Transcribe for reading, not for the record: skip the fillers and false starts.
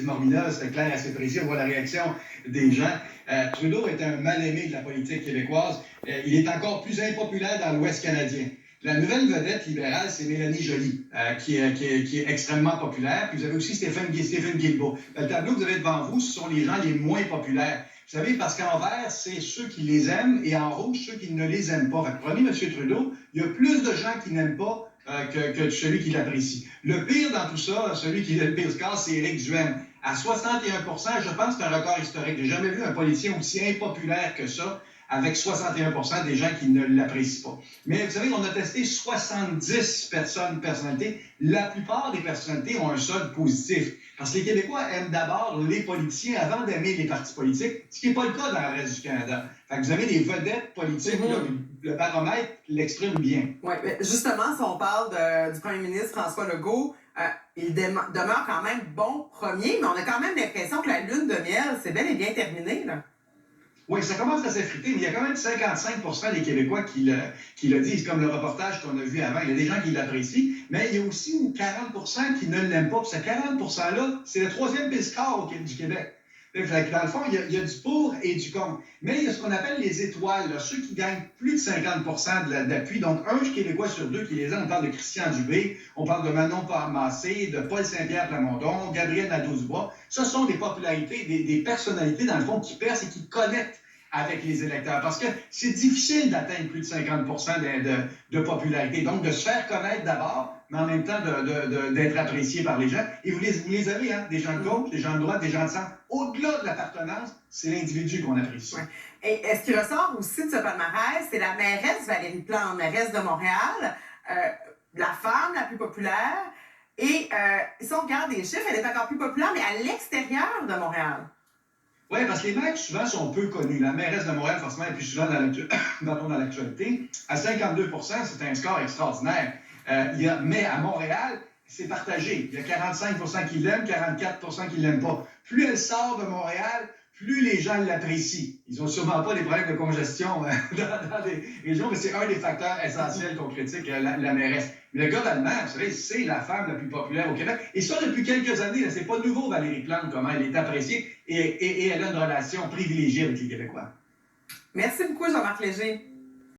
Mormina, c'était clair, assez précis, on voit la réaction des gens. Trudeau est un mal-aimé de la politique québécoise. Il est encore plus impopulaire dans l'Ouest canadien. La nouvelle vedette libérale, c'est Mélanie Joly, qui est extrêmement populaire. Puis vous avez aussi Stephen Guilbeault. Le tableau que vous avez devant vous, ce sont les gens les moins populaires. Vous savez, parce qu'en vert, c'est ceux qui les aiment, et en rouge, ceux qui ne les aiment pas. Fait que prenez M. Trudeau, il y a plus de gens qui n'aiment pas que celui qui l'apprécie. Le pire dans tout ça, celui qui a le pire score, c'est Éric Duhaime. À 61 % je pense que c'est un record historique. J'ai jamais vu un politicien aussi impopulaire que ça, avec 61 % des gens qui ne l'apprécient pas. Mais vous savez, on a testé 70 personnalités. La plupart des personnalités ont un solde positif. Parce que les Québécois aiment d'abord les politiciens avant d'aimer les partis politiques, ce qui n'est pas le cas dans le reste du Canada. Fait que vous avez des vedettes politiques, là, le baromètre l'exprime bien. Oui, justement, si on parle du premier ministre François Legault, il demeure quand même bon premier, mais on a quand même l'impression que la lune de miel, c'est bel et bien terminé, là. Oui, ça commence à s'effriter, mais il y a quand même 55 % des Québécois qui le disent, comme le reportage qu'on a vu avant. Il y a des gens qui l'apprécient, mais il y a aussi 40 % qui ne l'aiment pas. Puis ces 40 %-là, c'est le troisième pire score du Québec. Dans le fond, il y a du pour et du contre. Mais il y a ce qu'on appelle les étoiles, là, ceux qui gagnent plus de 50 % d'appui. Donc, un Québécois sur deux qui les a. On parle de Christian Dubé, on parle de Manon Massé, de Paul Saint-Pierre Plamondon, Gabriel Nadeau-Dubois. Ce sont des popularités, des personnalités, dans le fond, qui percent et qui connectent avec les électeurs. Parce que c'est difficile d'atteindre plus de 50 % de popularité. Donc, de se faire connaître d'abord, mais en même temps d'être apprécié par les gens. Et vous les avez, hein? Des gens de gauche, des gens de droite, des gens de centre. Au-delà de l'appartenance, c'est l'individu qu'on apprécie. Ouais. Et ce qui ressort aussi de ce palmarès, c'est la mairesse Valérie Plante, mairesse de Montréal, la femme la plus populaire. Et si on regarde les chiffres, elle est encore plus populaire, mais à l'extérieur de Montréal. Oui, parce que les maires, souvent, sont peu connus. La mairesse de Montréal, forcément, est plus souvent dans l'actualité. À 52 %, c'est un score extraordinaire. Mais à Montréal, c'est partagé. Il y a 45 % qui l'aiment, 44 % qui ne l'aiment pas. Plus elle sort de Montréal, plus les gens l'apprécient. Ils n'ont sûrement pas des problèmes de congestion dans des régions, mais c'est un des facteurs essentiels qu'on critique, la mairesse. Mais le gouvernement, vous savez, c'est la femme la plus populaire au Québec. Et ça, depuis quelques années, c'est pas nouveau, Valérie Plante, comment elle est appréciée et elle a une relation privilégiée avec les Québécois. Merci beaucoup, Jean-Marc Léger.